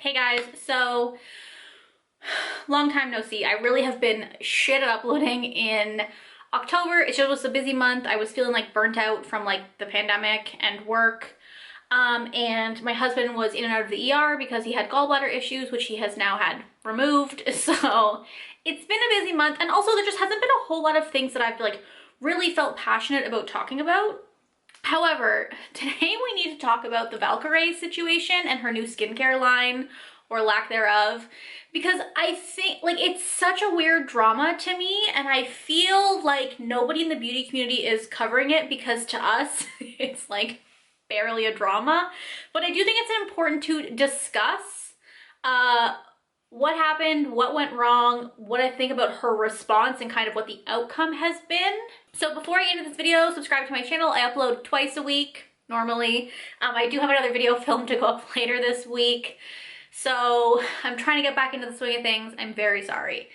Hey guys, so long time no see. I really have been shit at uploading in October. It just was a busy month. I was feeling like burnt out from like the pandemic and work. And my husband was in and out of the ER because he had gallbladder issues, which he has now had removed. So it's been a busy month. And also there just hasn't been a whole lot of things that I've like really felt passionate about talking about. However, today we need to talk about the Valkyrae situation and her new skincare line, or lack thereof, because I think like it's such a weird drama to me, and I feel like nobody in the beauty community is covering it because to us it's like barely a drama. But I do think it's important to discuss what happened, what went wrong, what I think about her response, and kind of what the outcome has been. So before I get into this video, subscribe to my channel. I upload twice a week normally. I do have another video filmed to go up later this week. So I'm trying to get back into the swing of things. I'm very sorry.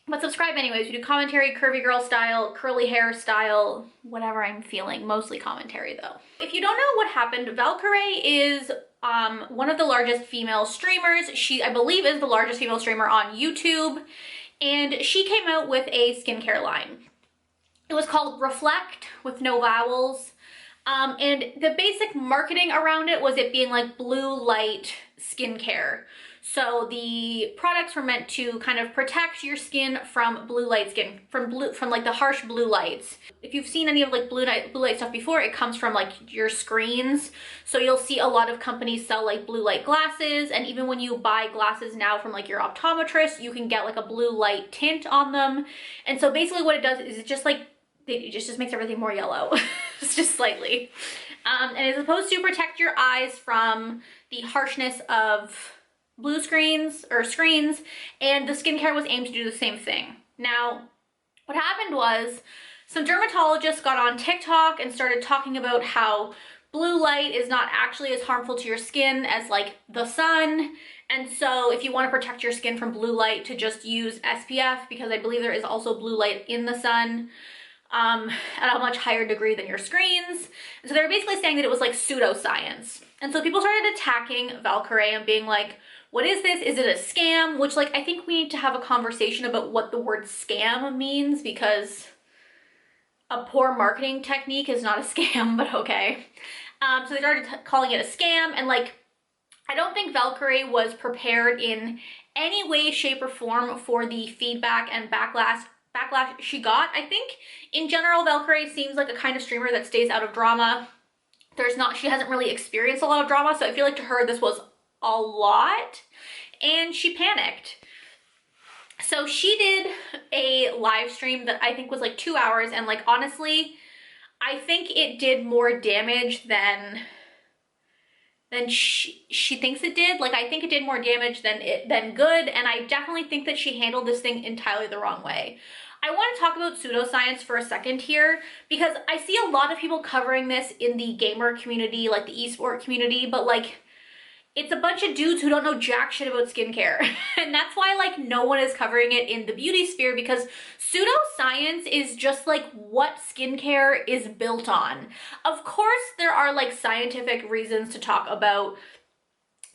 But subscribe anyways. We do commentary, curvy girl style, curly hair style, whatever I'm feeling. Mostly commentary though. If you don't know what happened, Valkyrae is one of the largest female streamers. She, I believe, is the largest female streamer on YouTube. And she came out with a skincare line. It was called Reflect with no vowels. And the basic marketing around it was it being like blue light skincare. So the products were meant to kind of protect your skin from blue light from like the harsh blue lights. If you've seen any of like blue light stuff before, it comes from like your screens. So you'll see a lot of companies sell like blue light glasses, and even when you buy glasses now from like your optometrist, you can get like a blue light tint on them. And so basically what it does is it just like it just makes everything more yellow. It's just slightly. And it's supposed to protect your eyes from the harshness of blue screens, and the skincare was aimed to do the same thing. Now, what happened was some dermatologists got on TikTok and started talking about how blue light is not actually as harmful to your skin as like the sun. And so if you want to protect your skin from blue light, to just use SPF, because I believe there is also blue light in the sun. At a much higher degree than your screens. And so they were basically saying that it was like pseudoscience. And so people started attacking Valkyrae and being like, what is this? Is it a scam? Which, like, I think we need to have a conversation about what the word scam means, because a poor marketing technique is not a scam, but okay. So they started calling it a scam, and like, I don't think Valkyrae was prepared in any way, shape, or form for the feedback and backlash she got. I think in general Valkyrae seems like a kind of streamer that stays out of drama. She hasn't really experienced a lot of drama, so I feel like to her this was a lot, and she panicked. So she did a live stream that I think was like 2 hours, and like honestly I think it did more damage than she thinks it did. Like, I think it did more damage than good, and I definitely think that she handled this thing entirely the wrong way. I want to talk about pseudoscience for a second here, because I see a lot of people covering this in the gamer community, like the esport community, but like, it's a bunch of dudes who don't know jack shit about skincare. And that's why like no one is covering it in the beauty sphere, because pseudoscience is just like what skincare is built on. Of course, there are like scientific reasons to talk about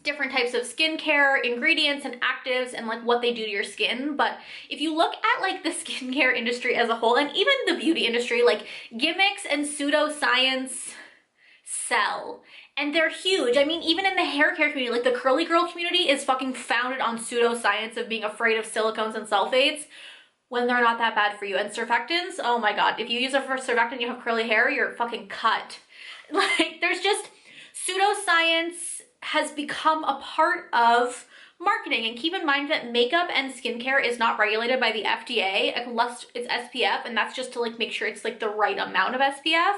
different types of skincare ingredients and actives and like what they do to your skin. But if you look at like the skincare industry as a whole, and even the beauty industry, like gimmicks and pseudoscience sell. And they're huge. I mean, even in the hair care community, like the curly girl community is fucking founded on pseudoscience of being afraid of silicones and sulfates when they're not that bad for you. And surfactants, oh my God, if you use a surfactant and you have curly hair, you're fucking cut. Like, there's just, pseudoscience has become a part of marketing. And keep in mind that makeup and skincare is not regulated by the FDA unless it's SPF, and that's just to like make sure it's like the right amount of SPF.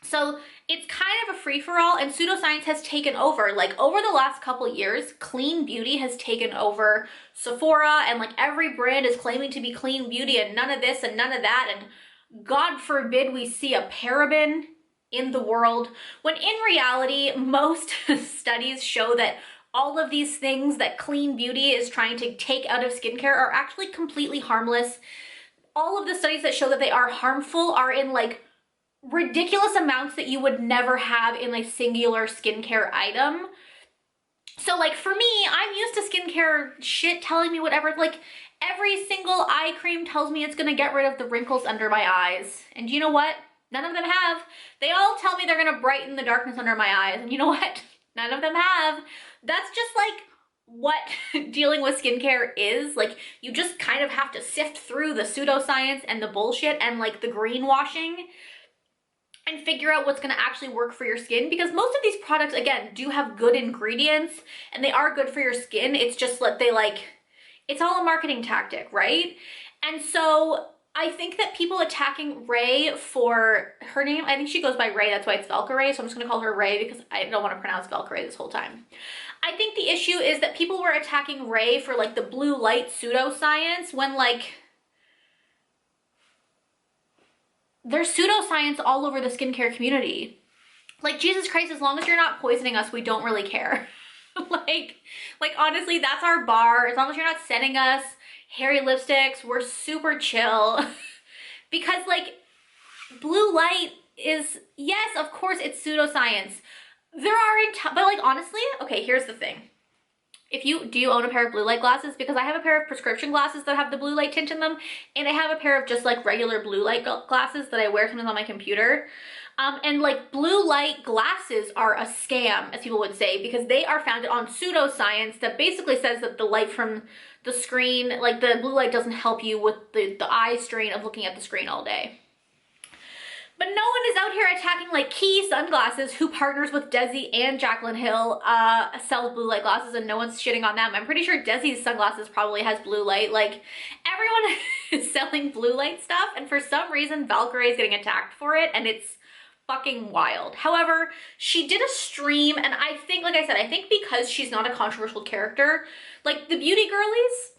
So it's kind of a free-for-all, and pseudoscience has taken over. Like, over the last couple years, clean beauty has taken over Sephora, and like every brand is claiming to be clean beauty and none of this and none of that, and God forbid we see a paraben in the world, when in reality, most studies show that all of these things that clean beauty is trying to take out of skincare are actually completely harmless. All of the studies that show that they are harmful are in like ridiculous amounts that you would never have in a singular skincare item. So like for me, I'm used to skincare shit telling me whatever, like every single eye cream tells me it's gonna get rid of the wrinkles under my eyes. And you know what? None of them have. They all tell me they're gonna brighten the darkness under my eyes. And you know what? None of them have. That's just like what dealing with skincare is. Like, you just kind of have to sift through the pseudoscience and the bullshit and like the greenwashing and figure out what's gonna actually work for your skin, because most of these products, again, do have good ingredients and they are good for your skin. It's just that they like, it's all a marketing tactic, right? And so I think that people attacking Ray for her name, I think she goes by Ray, that's why it's Valkyrae, so I'm just gonna call her Ray because I don't wanna pronounce Valkyrae this whole time. I think the issue is that people were attacking Ray for like the blue light pseudoscience when like, there's pseudoscience all over the skincare community. Like, Jesus Christ, as long as you're not poisoning us, we don't really care. like honestly, that's our bar. As long as you're not sending us hairy lipsticks, we're super chill. Because like, blue light is, yes, of course it's pseudoscience. There are, but like honestly, okay, here's the thing. Do you own a pair of blue light glasses? Because I have a pair of prescription glasses that have the blue light tint in them, and I have a pair of just like regular blue light glasses that I wear sometimes on my computer. And like blue light glasses are a scam, as people would say, because they are founded on pseudoscience that basically says that the light from the screen, like the blue light doesn't help you with the eye strain of looking at the screen all day. But no one is out here attacking like Key Sunglasses, who partners with Desi and Jaclyn Hill, sells blue light glasses, and no one's shitting on them. I'm pretty sure Desi's sunglasses probably has blue light. Like, everyone is selling blue light stuff, and for some reason Valkyrae is getting attacked for it, and it's fucking wild. However, she did a stream, and I think, like I said, I think because she's not a controversial character, like the beauty girlies,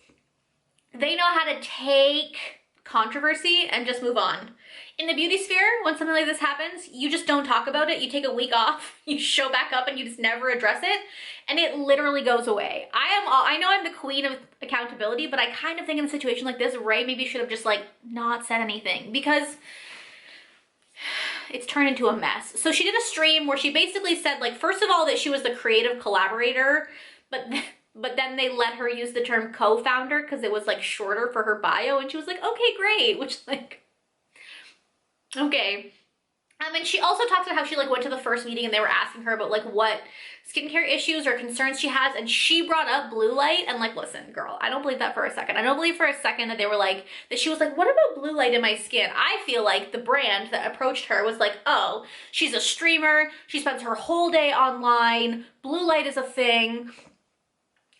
they know how to take controversy and just move on. In the beauty sphere, when something like this happens, you just don't talk about it. You take a week off, you show back up, and you just never address it, and it literally goes away. I know I'm the queen of accountability, but I kind of think in a situation like this, Ray maybe should have just like not said anything, because it's turned into a mess. So she did a stream where she basically said, like, first of all, that she was the creative collaborator, but then they let her use the term co-founder because it was like shorter for her bio, and she was like, okay, great, which like, okay. And she also talked about how she like went to the first meeting and they were asking her about like what skincare issues or concerns she has, and she brought up blue light, and like, listen, girl, I don't believe that for a second. I don't believe for a second that they were like, that she was like, what about blue light in my skin? I feel like the brand that approached her was like, oh, she's a streamer, she spends her whole day online, blue light is a thing.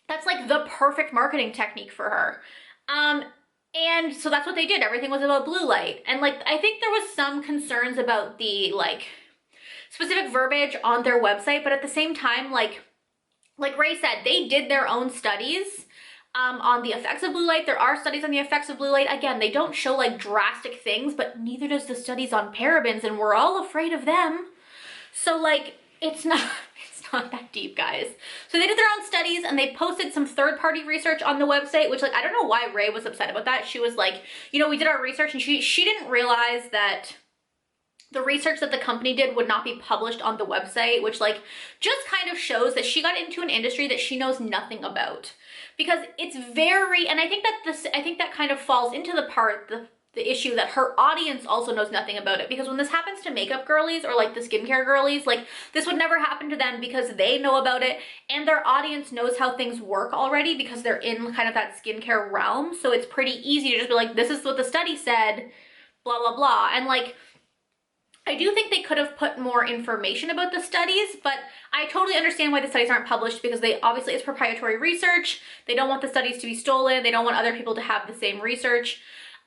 That's like the perfect marketing technique for her. And so that's what they did. Everything was about blue light. And like, I think there was some concerns about the like specific verbiage on their website, but at the same time, like Ray said, they did their own studies on the effects of blue light. There are studies on the effects of blue light. Again, they don't show like drastic things, but neither does the studies on parabens, and we're all afraid of them. So like, it's not that deep, guys. So they did their own studies, and they posted some third-party research on the website, which like, I don't know why Ray was upset about that. She was like, you know, we did our research, and she didn't realize that the research that the company did would not be published on the website, which like just kind of shows that she got into an industry that she knows nothing about. Because it's very, and I think that kind of falls into the issue that her audience also knows nothing about it, because when this happens to makeup girlies or like the skincare girlies, like this would never happen to them because they know about it and their audience knows how things work already because they're in kind of that skincare realm. So it's pretty easy to just be like, this is what the study said, blah, blah, blah. And like, I do think they could have put more information about the studies, but I totally understand why the studies aren't published, because obviously it's proprietary research. They don't want the studies to be stolen. They don't want other people to have the same research.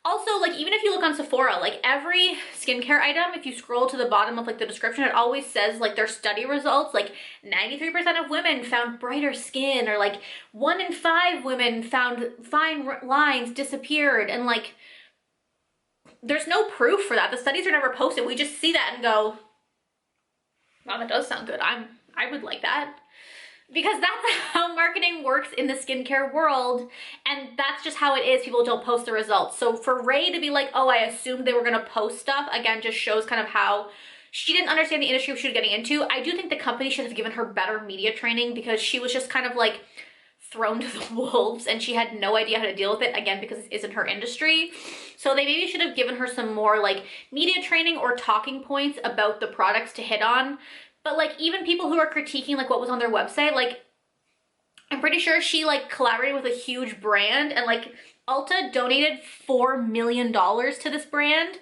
Also, like, even if you look on Sephora, like every skincare item, if you scroll to the bottom of like the description, it always says like their study results, like 93% of women found brighter skin, or like 1 in 5 women found fine lines disappeared, and like, there's no proof for that. The studies are never posted. We just see that and go, wow, that does sound good. I would like that. Because that's how marketing works in the skincare world, and that's just how it is. People don't post the results. So for Ray to be like, oh, I assumed they were gonna post stuff, again, just shows kind of how she didn't understand the industry she was getting into. I do think the company should have given her better media training because she was just kind of like thrown to the wolves and she had no idea how to deal with it, again, because this isn't her industry. So they maybe should have given her some more like media training or talking points about the products to hit on. But like even people who are critiquing like what was on their website, like I'm pretty sure she like collaborated with a huge brand and like Ulta donated $4 million to this brand.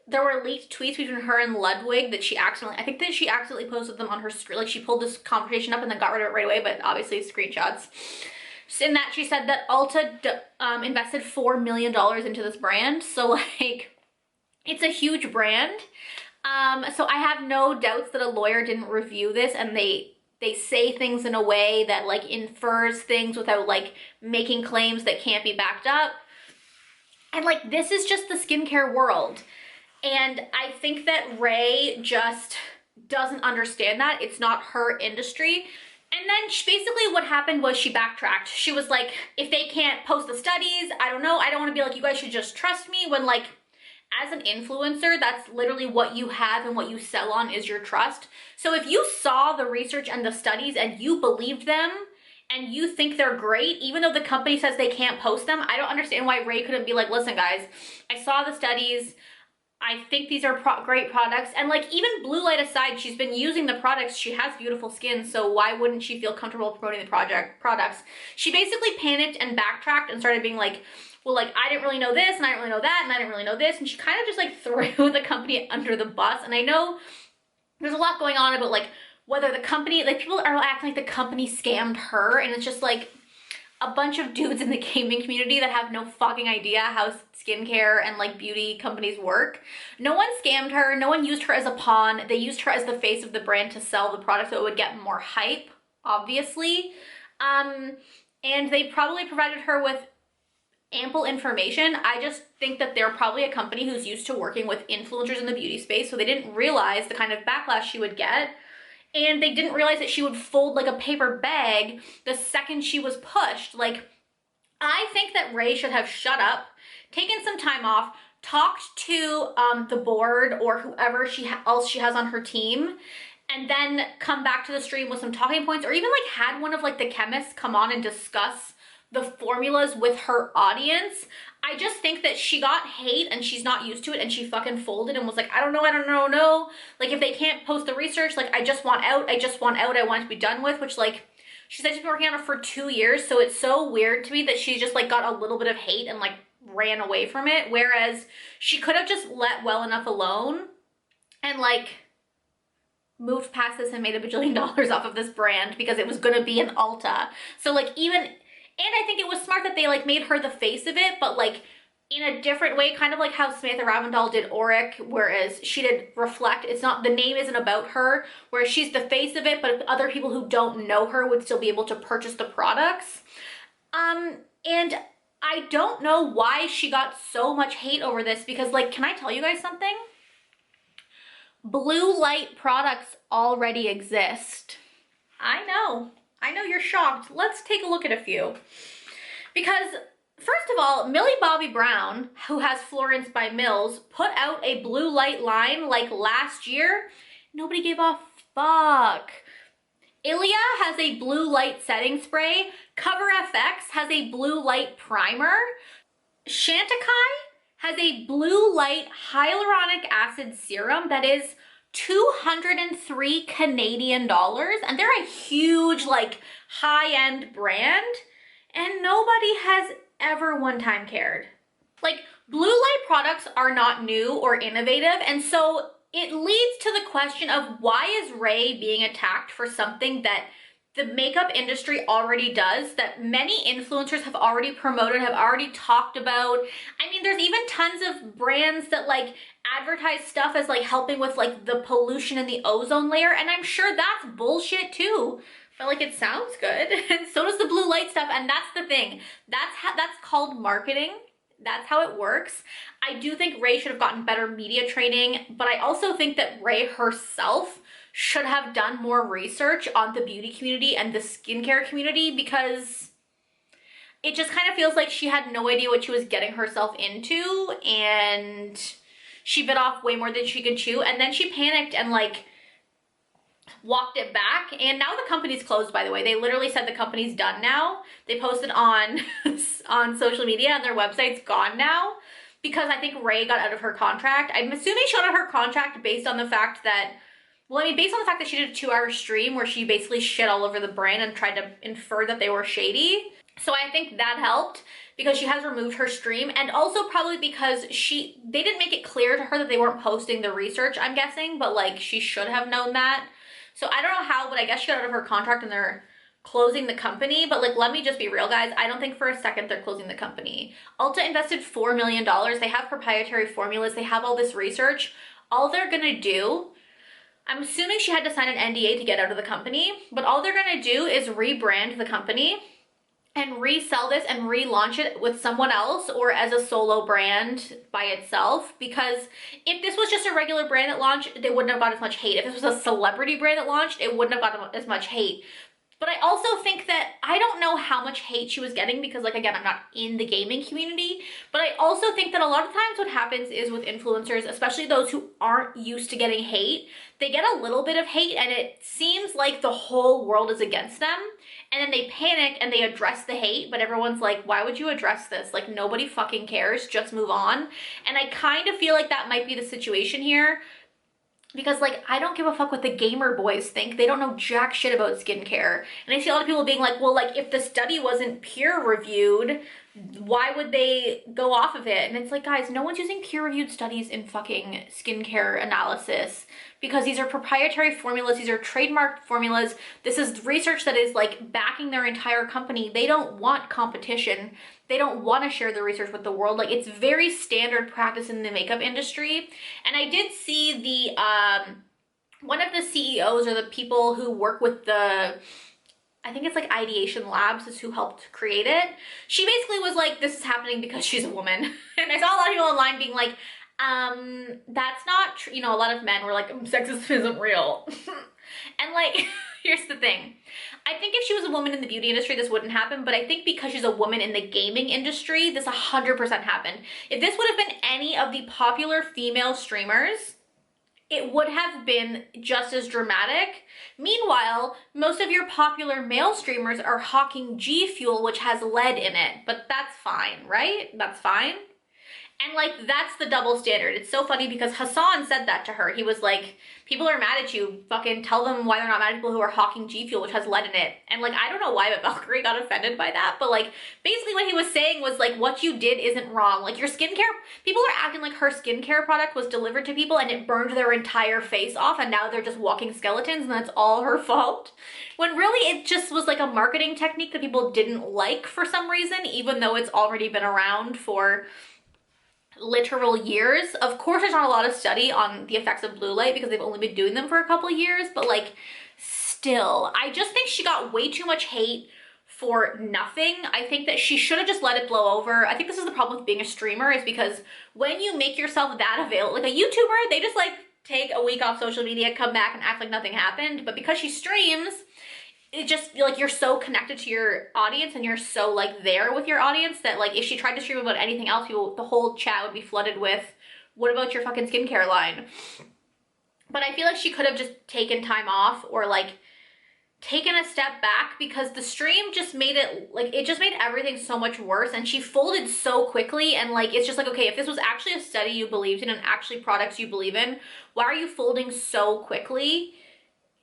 There were leaked tweets between her and Ludwig that she accidentally, I think that she accidentally posted them on her screen. Like she pulled this conversation up and then got rid of it right away, but obviously screenshots. In that she said that Ulta invested $4 million into this brand. So like, it's a huge brand. So I have no doubts that a lawyer didn't review this and they say things in a way that like infers things without like making claims that can't be backed up. And like, this is just the skincare world. And I think that Ray just doesn't understand that. It's not her industry. And then basically what happened was she backtracked. She was like, if they can't post the studies, I don't know. I don't want to be like, you guys should just trust me, when like, as an influencer, that's literally what you have and what you sell on is your trust. So if you saw the research and the studies and you believed them and you think they're great, even though the company says they can't post them, I don't understand why Ray couldn't be like, listen guys, I saw the studies. I think these are great products. And like even blue light aside, she's been using the products. She has beautiful skin. So why wouldn't she feel comfortable promoting the products? She basically panicked and backtracked and started being like, well, like I didn't really know this and I didn't really know that and I didn't really know this. And she kind of just like threw the company under the bus. And I know there's a lot going on about like whether the company, like people are acting like the company scammed her. And it's just like a bunch of dudes in the gaming community that have no fucking idea how skincare and like beauty companies work. No one scammed her. No one used her as a pawn. They used her as the face of the brand to sell the product so it would get more hype, obviously. And they probably provided her with ample information. I just think that they're probably a company who's used to working with influencers in the beauty space, so they didn't realize the kind of backlash she would get. And they didn't realize that she would fold like a paper bag the second she was pushed. Like, I think that Ray should have shut up, taken some time off, talked to the board or whoever else she has on her team, and then come back to the stream with some talking points, or even like had one of like the chemists come on and discuss the formulas with her audience. I just think that she got hate and she's not used to it and she fucking folded and was like, I don't know. Like if they can't post the research, like I just want out, I want it to be done with, which like, she said she's been working on it for 2 years. So it's so weird to me that she just like got a little bit of hate and like ran away from it. Whereas she could have just let well enough alone and like moved past this and made $1 bajillion off of this brand because it was gonna be an Ulta. So like even, and I think it was smart that they like made her the face of it, but like in a different way, kind of like how Samantha Ravindal did Auric, whereas she did Reflect. It's not, the name isn't about her, whereas she's the face of it, but other people who don't know her would still be able to purchase the products. And I don't know why she got so much hate over this, because like, can I tell you guys something? Blue light products already exist. I know you're shocked. Let's take a look at a few. Because first of all, Millie Bobby Brown, who has Florence by Mills, put out a blue light line like last year. Nobody gave a fuck. Ilia has a blue light setting spray. Cover FX has a blue light primer. Chantecaille has a blue light hyaluronic acid serum that is 203 Canadian dollars, and they're a huge like high-end brand, and nobody has ever one time cared. Like, blue light products are not new or innovative, and so it leads to the question of why is Ray being attacked for something that the makeup industry already does, that many influencers have already promoted, have already talked about. I mean, there's even tons of brands that like advertise stuff as like helping with like the pollution in the ozone layer, and I'm sure that's bullshit too. But like, it sounds good. And so does the blue light stuff, and that's the thing. That's called marketing. That's how it works. I do think Ray should have gotten better media training, but I also think that Ray herself should have done more research on the beauty community and the skincare community, because it just kind of feels like she had no idea what she was getting herself into, and she bit off way more than she could chew, and then she panicked and like walked it back, and now the company's closed, by the way. They literally said the company's done now. They posted on on social media, and their website's gone now because I think Ray got out of her contract. I'm assuming she got out of her contract based on the fact that, well, I mean, based on the fact that she did a 2-hour stream where she basically shit all over the brand and tried to infer that they were shady. So I think that helped because she has removed her stream, and also probably because they didn't make it clear to her that they weren't posting the research, I'm guessing, but like she should have known that. So I don't know how, but I guess she got out of her contract and they're closing the company. But like, let me just be real, guys. I don't think for a second they're closing the company. Ulta invested $4 million. They have proprietary formulas. They have all this research. All they're gonna do, I'm assuming she had to sign an NDA to get out of the company, but all they're gonna do is rebrand the company and resell this and relaunch it with someone else or as a solo brand by itself. Because if this was just a regular brand that launched, they wouldn't have got as much hate. If this was a celebrity brand that launched, it wouldn't have got as much hate. But I also think that, I don't know how much hate she was getting because, like, again, I'm not in the gaming community, but I also think that a lot of times what happens is with influencers, especially those who aren't used to getting hate, they get a little bit of hate and it seems like the whole world is against them. And then they panic and they address the hate, but everyone's like, why would you address this? Like, nobody fucking cares, just move on. And I kind of feel like that might be the situation here. Because, like, I don't give a fuck what the gamer boys think. They don't know jack shit about skincare. And I see a lot of people being like, well, like, if the study wasn't peer-reviewed, why would they go off of it? And it's like, guys, no one's using peer-reviewed studies in fucking skincare analysis. Because these are proprietary formulas. These are trademarked formulas. This is research that is, like, backing their entire company. They don't want competition. They don't want to share the research with the world. Like, it's very standard practice in the makeup industry. And I did see the, one of the CEOs or the people who work with the, I think it's like Ideation Labs is who helped create it. She basically was like, this is happening because she's a woman. And I saw a lot of people online being like, that's not true. You know, a lot of men were like, sexism isn't real. And like, here's the thing. I think if she was a woman in the beauty industry, this wouldn't happen, but I think because she's a woman in the gaming industry, this 100% happened. If this would have been any of the popular female streamers, it would have been just as dramatic. Meanwhile, most of your popular male streamers are hawking G Fuel, which has lead in it, but that's fine, right? That's fine. And like, that's the double standard. It's so funny because Hassan said that to her. He was like, people are mad at you. Fucking tell them why they're not mad at people who are hawking G Fuel, which has lead in it. And like, I don't know why, but Valkyrae got offended by that. But like, basically what he was saying was like, what you did isn't wrong. Like your skincare, people are acting like her skincare product was delivered to people and it burned their entire face off and now they're just walking skeletons and that's all her fault. When really it just was like a marketing technique that people didn't like for some reason, even though it's already been around for literal years. Of course, there's not a lot of study on the effects of blue light because they've only been doing them for a couple of years, but like, still, I just think she got way too much hate for nothing. I think that she should have just let it blow over. I think this is the problem with being a streamer, is because when you make yourself that available, like a YouTuber, they just like take a week off social media, come back and act like nothing happened. But because she streams, it just, like, you're so connected to your audience and you're so like there with your audience that like if she tried to stream about anything else, people, the whole chat would be flooded with, what about your fucking skincare line? But I feel like she could have just taken time off or like taken a step back, because the stream just made it, like, it just made everything so much worse, and she folded so quickly. And like, it's just like, okay, if this was actually a study you believed in and actually products you believe in, why are you folding so quickly?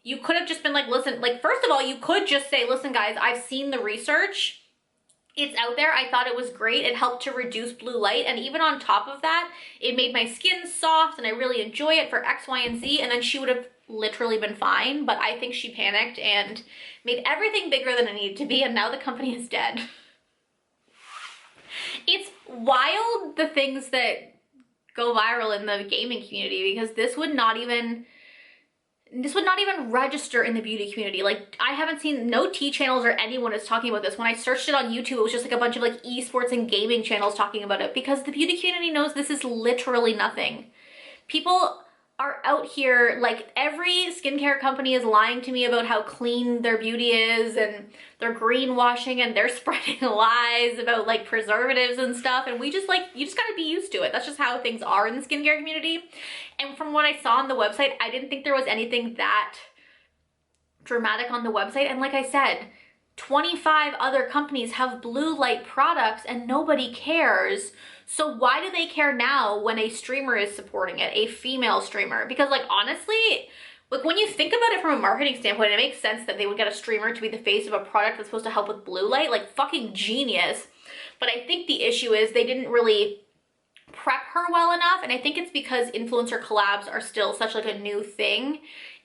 You could have just been like, listen, like, first of all, you could just say, listen, guys, I've seen the research. It's out there. I thought it was great. It helped to reduce blue light. And even on top of that, it made my skin soft and I really enjoy it for X, Y, and Z. And then she would have literally been fine. But I think she panicked and made everything bigger than it needed to be. And now the company is dead. It's wild, the things that go viral in the gaming community, because this would not even register in the beauty community. Like, I haven't seen, no tea channels or anyone is talking about this. When I searched it on YouTube, it was just like a bunch of like esports and gaming channels talking about it, because the beauty community knows this is literally nothing. People are out here, like every skincare company is lying to me about how clean their beauty is, and they're greenwashing, and they're spreading lies about like preservatives and stuff, and we just like, you just gotta be used to it. That's just how things are in the skincare community. And from what I saw on the website, I didn't think there was anything that dramatic on the website. And like I said, 25 other companies have blue light products and nobody cares. So why do they care now when a streamer is supporting it, a female streamer? Because like, honestly, like when you think about it from a marketing standpoint, it makes sense that they would get a streamer to be the face of a product that's supposed to help with blue light. Like, fucking genius. But I think the issue is they didn't really prep her well enough. And I think it's because influencer collabs are still such like a new thing.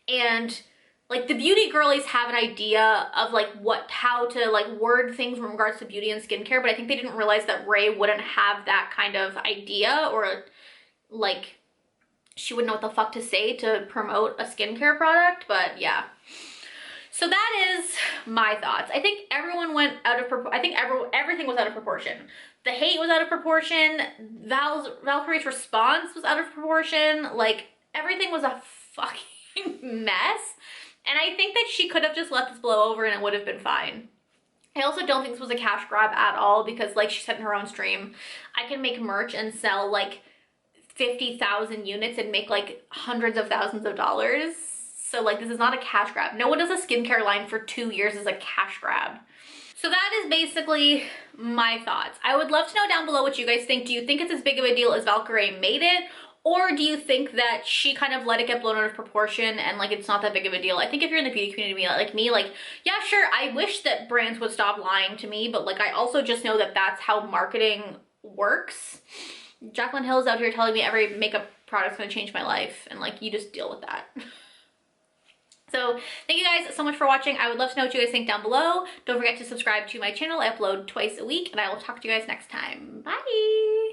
And like the beauty girlies have an idea of like how to like word things in regards to beauty and skincare, but I think they didn't realize that Ray wouldn't have that kind of idea, or like she wouldn't know what the fuck to say to promote a skincare product. But yeah. So that is my thoughts. I think everyone went out of proportion. I think everything was out of proportion. The hate was out of proportion. Valkyrae's response was out of proportion. Like, everything was a fucking mess. And I think that she could have just let this blow over and it would have been fine. I also don't think this was a cash grab at all, because like she said in her own stream, I can make merch and sell like 50,000 units and make like hundreds of thousands of dollars. So like, this is not a cash grab. No one does a skincare line for 2 years as a cash grab. So that is basically my thoughts. I would love to know down below what you guys think. Do you think it's as big of a deal as Valkyrae made it? Or do you think that she kind of let it get blown out of proportion and like it's not that big of a deal? I think if you're in the beauty community like me, like, yeah, sure, I wish that brands would stop lying to me, but like I also just know that that's how marketing works. Jaclyn Hill's out here telling me every makeup product's gonna change my life, and like, you just deal with that. So thank you guys so much for watching. I would love to know what you guys think down below. Don't forget to subscribe to my channel. I upload twice a week, and I will talk to you guys next time. Bye!